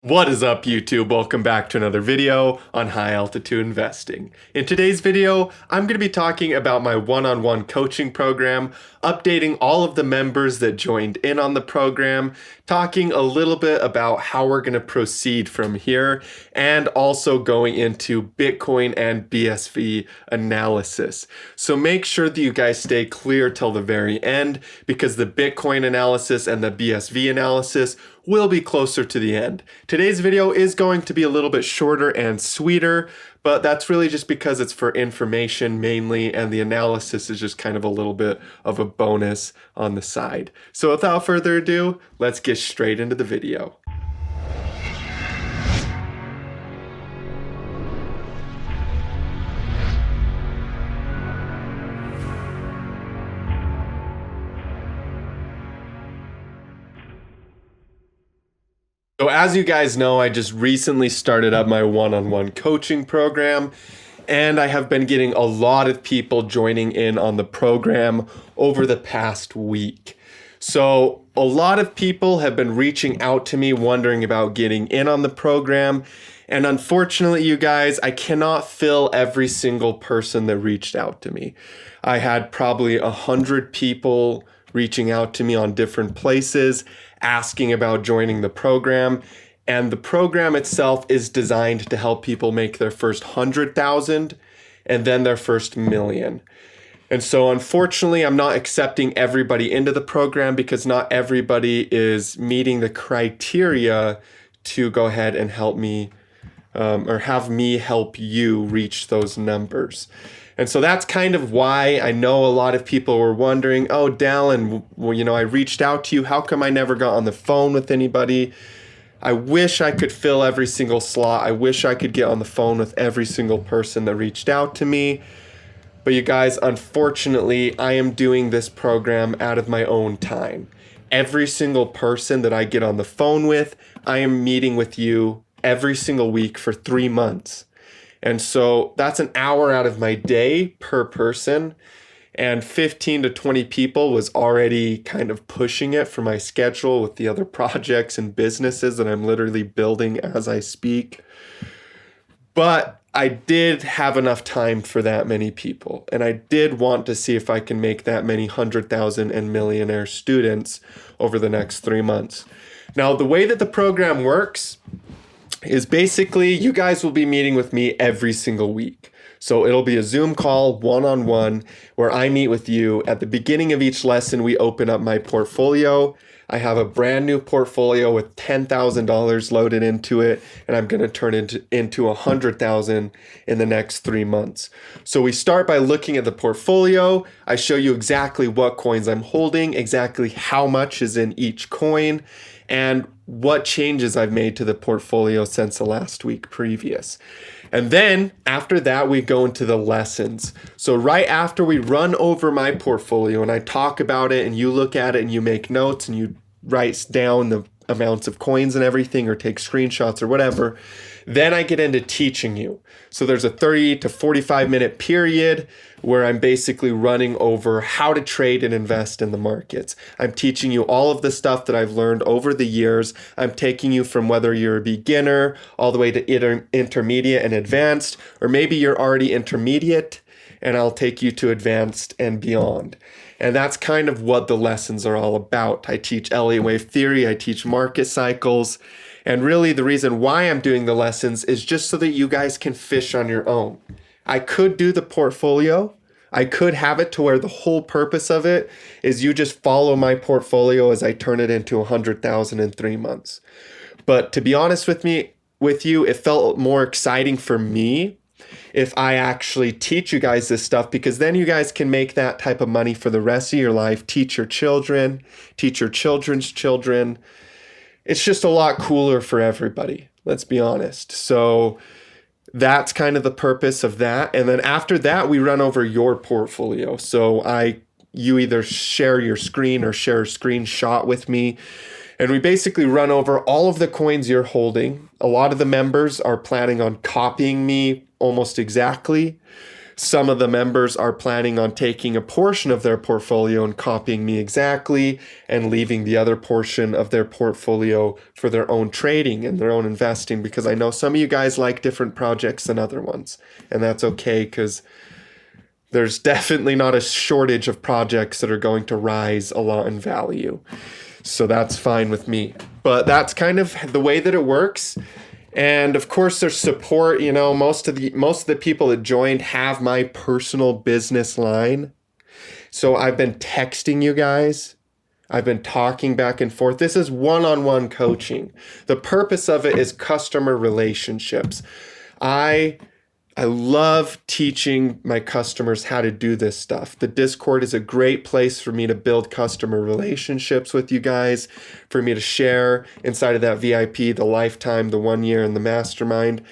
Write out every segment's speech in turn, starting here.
What is up, YouTube? Welcome back to another video on high altitude investing. In today's video, I'm going to be talking about my one-on-one coaching program, updating all of the members that joined in on the program, talking a little bit about how we're going to proceed from here, and also going into Bitcoin and BSV analysis. So make sure that you guys stay clear till the very end, because the Bitcoin analysis and the BSV analysis will be closer to the end. Today's video is going to be a little bit shorter and sweeter, but that's really just because it's for information mainly, and the analysis is just kind of a little bit of a bonus on the side. So without further ado, let's get straight into the video. So as you guys know, I just recently started up my one-on-one coaching program, and I have been getting a lot of people joining in on the program over the past week. So a lot of people have been reaching out to me wondering about getting in on the program. And unfortunately, you guys, I cannot fill every single person that reached out to me. I had probably 100 people reaching out to me on different places, asking about joining the program. And the program itself is designed to help people make their first 100,000 and then their first million. And so unfortunately, I'm not accepting everybody into the program because not everybody is meeting the criteria to go ahead and help me or have me help you reach those numbers. And so that's kind of why I know a lot of people were wondering, oh, Dallin, well, I reached out to you. How come I never got on the phone with anybody? I wish I could fill every single slot. I wish I could get on the phone with every single person that reached out to me. But you guys, unfortunately, I am doing this program out of my own time. Every single person that I get on the phone with, I am meeting with you every single week for 3 months. And so that's an hour out of my day per person, and 15 to 20 people was already kind of pushing it for my schedule with the other projects and businesses that I'm literally building as I speak. But I did have enough time for that many people, and I did want to see if I can make that many 100,000 and millionaire students over the next 3 months. Now, the way that the program works is basically you guys will be meeting with me every single week. So it'll be a Zoom call one-on-one where I meet with you. At the beginning of each lesson, we open up my portfolio. I have a brand new portfolio with $10,000 loaded into it, and I'm going to turn it into 100,000 in the next 3 months. So we start by looking at the portfolio. I show you exactly what coins I'm holding, exactly how much is in each coin, and what changes I've made to the portfolio since the last week previous. And then after that, we go into the lessons. So right after we run over my portfolio and I talk about it and you look at it and you make notes and you write down the amounts of coins and everything or take screenshots or whatever, then I get into teaching you. So there's a 30 to 45 minute period where I'm basically running over how to trade and invest in the markets. I'm teaching you all of the stuff that I've learned over the years. I'm taking you from whether you're a beginner all the way to intermediate and advanced, or maybe you're already intermediate and I'll take you to advanced and beyond. And that's kind of what the lessons are all about. I teach Elliott wave theory, I teach market cycles, and really the reason why I'm doing the lessons is just so that you guys can fish on your own. I could do the portfolio. I could have it to where the whole purpose of it is you just follow my portfolio as I turn it into 100,000 in 3 months. But to be honest with you, it felt more exciting for me if I actually teach you guys this stuff, because then you guys can make that type of money for the rest of your life, teach your children, teach your children's children. It's just a lot cooler for everybody, let's be honest. So that's kind of the purpose of that. And then after that, we run over your portfolio. So you either share your screen or share a screenshot with me. And we basically run over all of the coins you're holding. A lot of the members are planning on copying me almost exactly. Some of the members are planning on taking a portion of their portfolio and copying me exactly and leaving the other portion of their portfolio for their own trading and their own investing, because I know some of you guys like different projects than other ones. And that's okay, because there's definitely not a shortage of projects that are going to rise a lot in value. So that's fine with me. But that's kind of the way that it works. And of course there's support. You know, most of the people that joined have my personal business line. So I've been texting you guys. I've been talking back and forth. This is one-on-one coaching. The purpose of it is customer relationships. I love teaching my customers how to do this stuff. The Discord is a great place for me to build customer relationships with you guys, for me to share inside of that VIP, the lifetime, the 1 year, and the mastermind,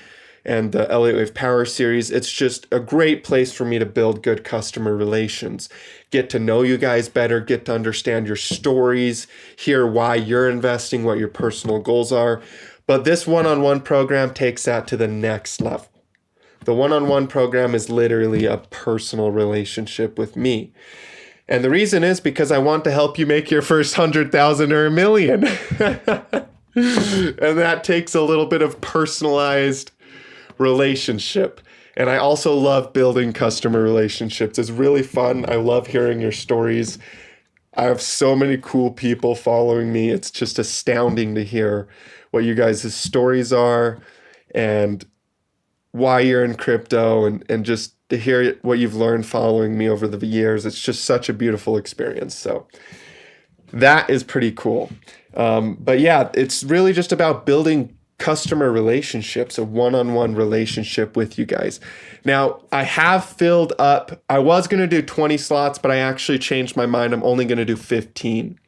and the Elliott Wave Power series. It's just a great place for me to build good customer relations, get to know you guys better, get to understand your stories, hear why you're investing, what your personal goals are. But this one-on-one program takes that to the next level. The one-on-one program is literally a personal relationship with me. And the reason is because I want to help you make your first 100,000 or a million. And that takes a little bit of personalized relationship. And I also love building customer relationships. It's really fun. I love hearing your stories. I have so many cool people following me. It's just astounding to hear what you guys' stories are and why you're in crypto, and just to hear what you've learned following me over the years. It's just such a beautiful experience. So that is pretty cool. But yeah, it's really just about building customer relationships, a one-on-one relationship with you guys. Now, I have filled up. I was going to do 20 slots, but I actually changed my mind. I'm only going to do 15.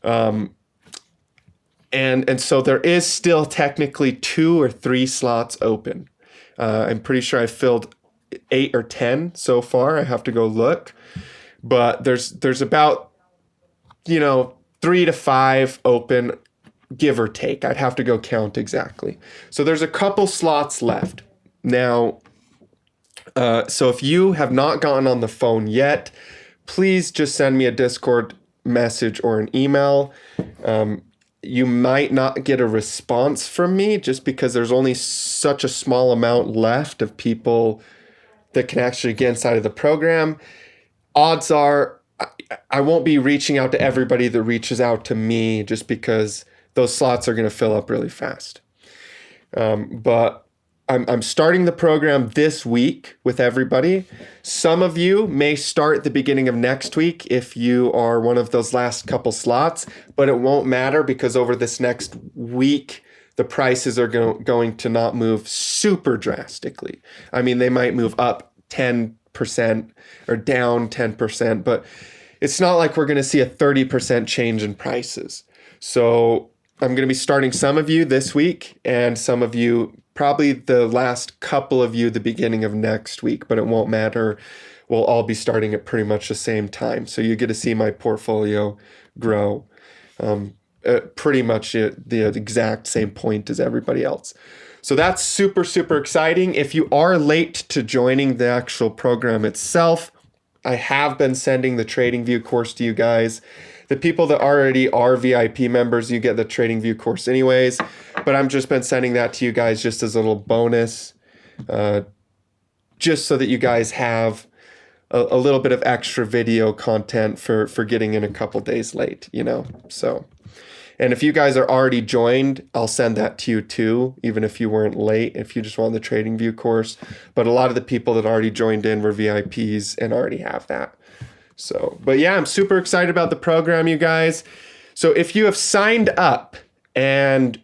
And so there is still technically 2 or 3 slots open. I'm pretty sure I filled 8 or 10 so far. I have to go look, but there's about 3 to 5 open, give or take. I'd have to go count exactly. So there's a couple slots left now. So if you have not gotten on the phone yet, please just send me a Discord message or an email. You might not get a response from me just because there's only such a small amount left of people that can actually get inside of the program. Odds are I won't be reaching out to everybody that reaches out to me, just because those slots are going to fill up really fast. But I'm starting the program this week with everybody. Some of you may start the beginning of next week if you are one of those last couple slots, but it won't matter because over this next week, the prices are going to not move super drastically. I mean, they might move up 10% or down 10%, but it's not like we're going to see a 30% change in prices. So I'm going to be starting some of you this week and some of you, probably the last couple of you, the beginning of next week, but it won't matter. We'll all be starting at pretty much the same time. So you get to see my portfolio grow pretty much at the exact same point as everybody else. So that's super, super exciting. If you are late to joining the actual program itself, I have been sending the TradingView course to you guys. The people that already are VIP members, you get the TradingView course anyways, but I've just been sending that to you guys just as a little bonus, just so that you guys have a little bit of extra video content for getting in a couple days late, so. And if you guys are already joined, I'll send that to you too, even if you weren't late, if you just want the TradingView course. But a lot of the people that already joined in were VIPs and already have that. So, but yeah, I'm super excited about the program, you guys. So if you have signed up and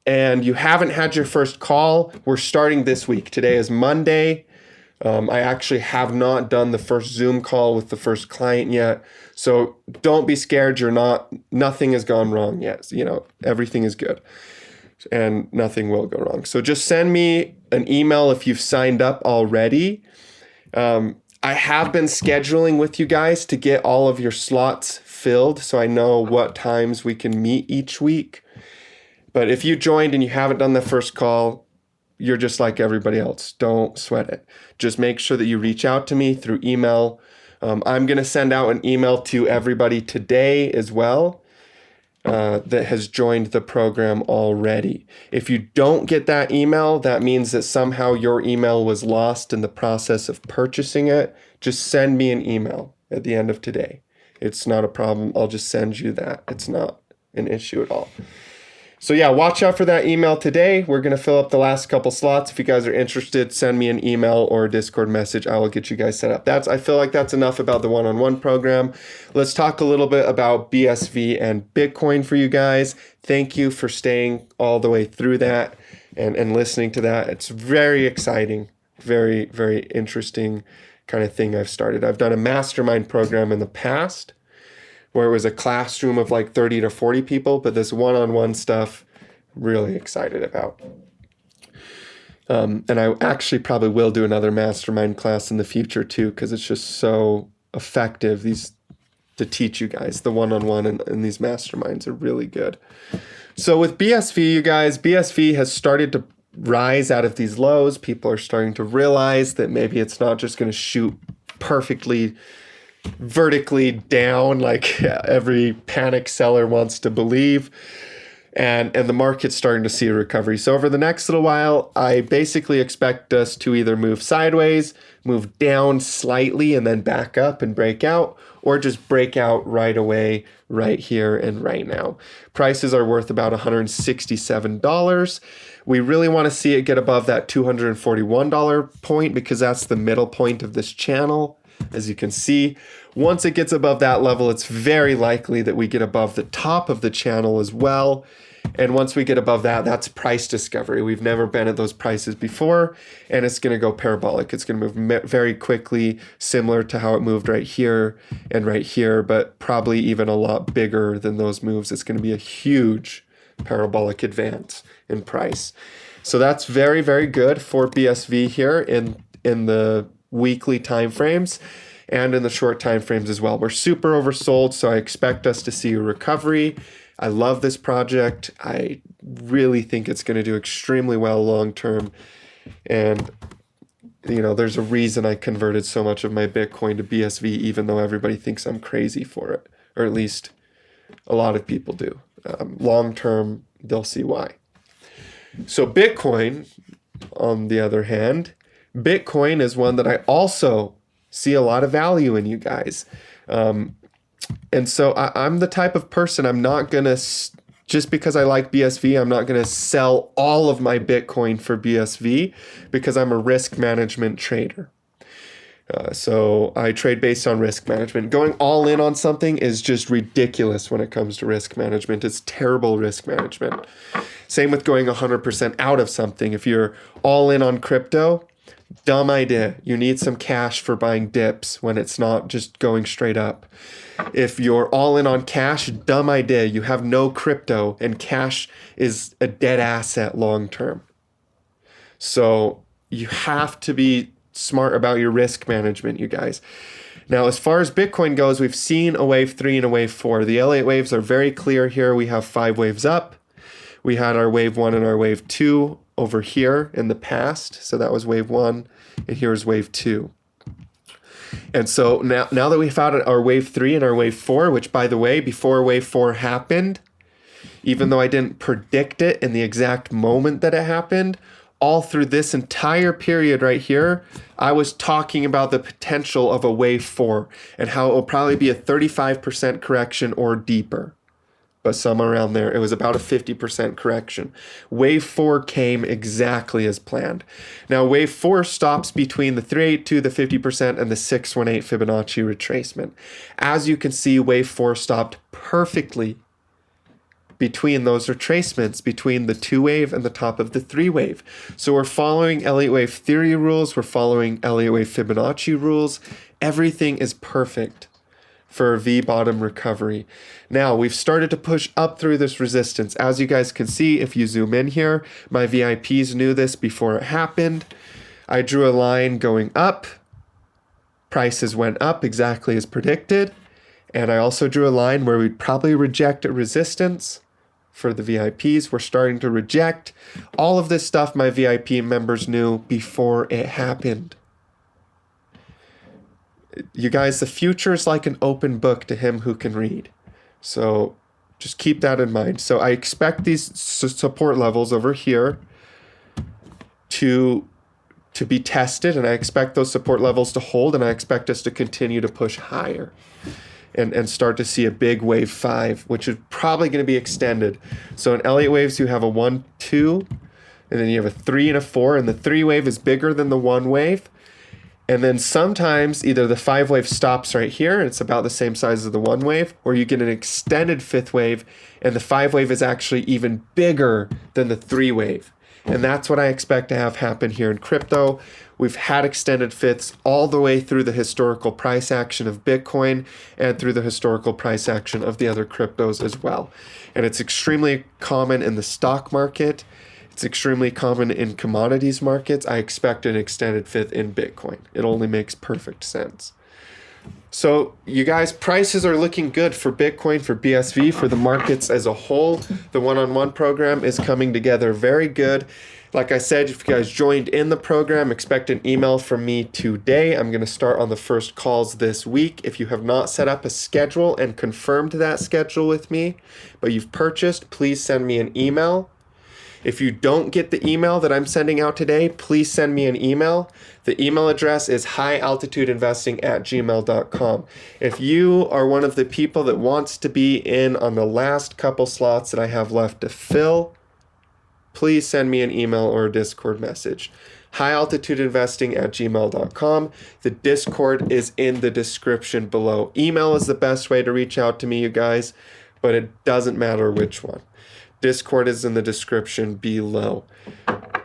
you haven't had your first call, we're starting this week. Today is Monday. I actually have not done the first Zoom call with the first client yet. So don't be scared. Nothing has gone wrong yet. Everything is good and nothing will go wrong. So just send me an email if you've signed up already. I have been scheduling with you guys to get all of your slots filled, so I know what times we can meet each week. But if you joined and you haven't done the first call, you're just like everybody else. Don't sweat it. Just make sure that you reach out to me through email. I'm going to send out an email to everybody today as well that has joined the program already. If you don't get that email, that means that somehow your email was lost in the process of purchasing it. Just send me an email at the end of today. It's not a problem. I'll just send you that. It's not an issue at all. So yeah, watch out for that email today. We're going to fill up the last couple slots. If you guys are interested, send me an email or a Discord message. I will get you guys set up. I feel like that's enough about the one-on-one program. Let's talk a little bit about BSV and Bitcoin for you guys. Thank you for staying all the way through that and listening to that. It's very exciting, very, very interesting kind of thing I've started. I've done a mastermind program in the past where it was a classroom of like 30 to 40 people, but this one-on-one stuff, really excited about. And I actually probably will do another mastermind class in the future too, because it's just so effective to teach you guys. The one-on-one and these masterminds are really good. So with BSV, you guys, BSV has started to rise out of these lows. People are starting to realize that maybe it's not just going to shoot perfectly vertically down like every panic seller wants to believe, and the market's starting to see a recovery. So over the next little while, I basically expect us to either move sideways, move down slightly and then back up and break out, or just break out right away, right here and right now. Prices are worth about $167. We really want to see it get above that $241 point because that's the middle point of this channel. As you can see, once it gets above that level, it's very likely that we get above the top of the channel as well. And once we get above that, that's price discovery. We've never been at those prices before, and it's going to go parabolic. It's going to move very quickly, similar to how it moved right here and right here, but probably even a lot bigger than those moves. It's going to be a huge parabolic advance in price. So that's very, very good for BSV here in the weekly time frames and in the short time frames as well. We're super oversold, so I expect us to see a recovery. I love this project. I really think it's going to do extremely well long term. And there's a reason I converted so much of my Bitcoin to BSV, even though everybody thinks I'm crazy for it, or at least a lot of people do. Long term, they'll see why. So Bitcoin, on the other hand, Bitcoin is one that I also see a lot of value in, you guys. And so I'm the type of person, I'm not going to, just because I like BSV, I'm not going to sell all of my Bitcoin for BSV because I'm a risk management trader. So I trade based on risk management. Going all in on something is just ridiculous when it comes to risk management. It's terrible risk management. Same with going 100% out of something. If you're all in on crypto, dumb idea. You need some cash for buying dips when it's not just going straight up. If you're all in on cash, dumb idea. You have no crypto and cash is a dead asset long term. So you have to be smart about your risk management, you guys. Now, as far as Bitcoin goes, we've seen a wave 3 and a wave 4. The L8 waves are very clear here. We have 5 waves up. We had our wave 1 and our wave 2 over here in the past. So that was wave 1, and here's wave 2. And so now that we've had our wave 3 and our wave 4, which, by the way, before wave 4 happened, even though I didn't predict it in the exact moment that it happened, all through this entire period right here, I was talking about the potential of a wave 4 and how it will probably be a 35% correction or deeper. But somewhere around there, it was about a 50% correction. Wave 4 came exactly as planned. Now, wave 4 stops between the 382, the 50%, and the 618 Fibonacci retracement. As you can see, wave 4 stopped perfectly between those retracements, between the 2 wave and the top of the 3 wave. So we're following Elliott wave theory rules. We're following Elliott wave Fibonacci rules. Everything is perfect for a V-bottom recovery. Now, we've started to push up through this resistance. As you guys can see, if you zoom in here, my VIPs knew this before it happened. I drew a line going up. Prices went up exactly as predicted. And I also drew a line where we'd probably reject a resistance, for the VIPs. We're starting to reject. All of this stuff my VIP members knew before it happened. You guys, the future is like an open book to him who can read. So just keep that in mind. So I expect these support levels over here to be tested, and I expect those support levels to hold, and I expect us to continue to push higher and start to see a big wave 5, which is probably going to be extended. So in Elliott waves, you have a 1, 2, and then you have a 3 and a 4, and the 3 wave is bigger than the 1 wave. And then sometimes either the 5 wave stops right here, and it's about the same size as the 1 wave, or you get an extended 5th wave, and the 5 wave is actually even bigger than the 3 wave. And that's what I expect to have happen here in crypto. We've had extended 5ths all the way through the historical price action of Bitcoin and through the historical price action of the other cryptos as well. And it's extremely common in the stock market. It's extremely common in commodities markets. I expect an extended 5th in Bitcoin. It only makes perfect sense. So you guys, prices are looking good for Bitcoin, for BSV, for the markets as a whole. The one-on-one program is coming together very good. Like I said, if you guys joined in the program, expect an email from me today. I'm going to start on the first calls this week. If you have not set up a schedule and confirmed that schedule with me, but you've purchased, please send me an email. If you don't get the email that I'm sending out today, please send me an email. The email address is highaltitudeinvesting@gmail.com. If you are one of the people that wants to be in on the last couple slots that I have left to fill, please send me an email or a Discord message. highaltitudeinvesting@gmail.com. The Discord is in the description below. Email is the best way to reach out to me, you guys, but it doesn't matter which one. Discord is in the description below.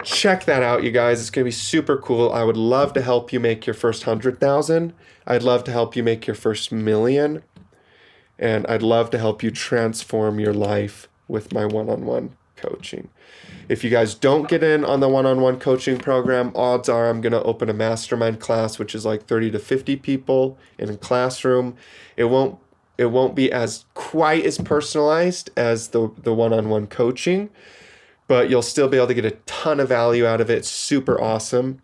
Check that out, you guys. It's going to be super cool. I would love to help you make your first 100,000. I'd love to help you make your first million. And I'd love to help you transform your life with my one-on-one coaching. If you guys don't get in on the one-on-one coaching program, odds are I'm going to open a mastermind class, which is like 30 to 50 people in a classroom. It won't be as quite as personalized as the one-on-one coaching, but you'll still be able to get a ton of value out of it. It's super awesome.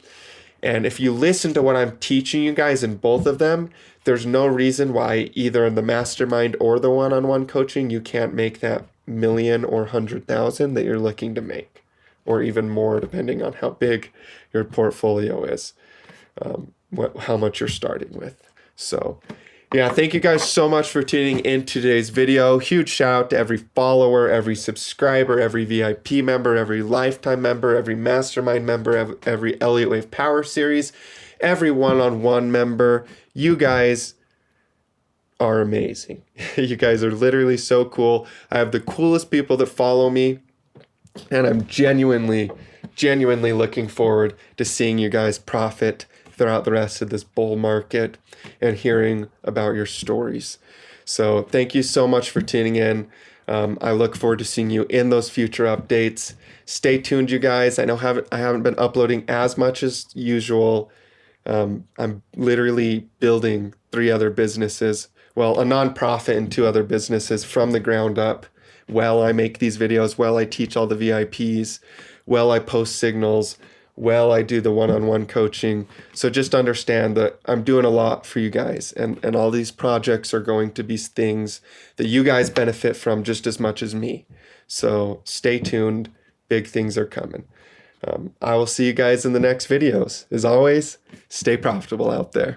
And if you listen to what I'm teaching you guys in both of them, there's no reason why either in the mastermind or the one-on-one coaching you can't make that million or 100,000 that you're looking to make, or even more depending on how big your portfolio is, how much you're starting with. So yeah, thank you guys so much for tuning in to today's video. Huge shout out to every follower, every subscriber, every VIP member, every lifetime member, every mastermind member, every Elliott Wave Power Series, every one-on-one member. You guys are amazing. You guys are literally so cool. I have the coolest people that follow me, and I'm genuinely looking forward to seeing you guys profit throughout the rest of this bull market and hearing about your stories. So thank you so much for tuning in. I look forward to seeing you in those future updates. Stay tuned, you guys. I know I haven't been uploading as much as usual. I'm literally building 3 other businesses. Well, a nonprofit and 2 other businesses from the ground up. While I make these videos, while I teach all the VIPs, while I post signals, while I do the one-on-one coaching. So just understand that I'm doing a lot for you guys, and all these projects are going to be things that you guys benefit from just as much as me. So stay tuned. Big things are coming. I will see you guys in the next videos. As always, stay profitable out there.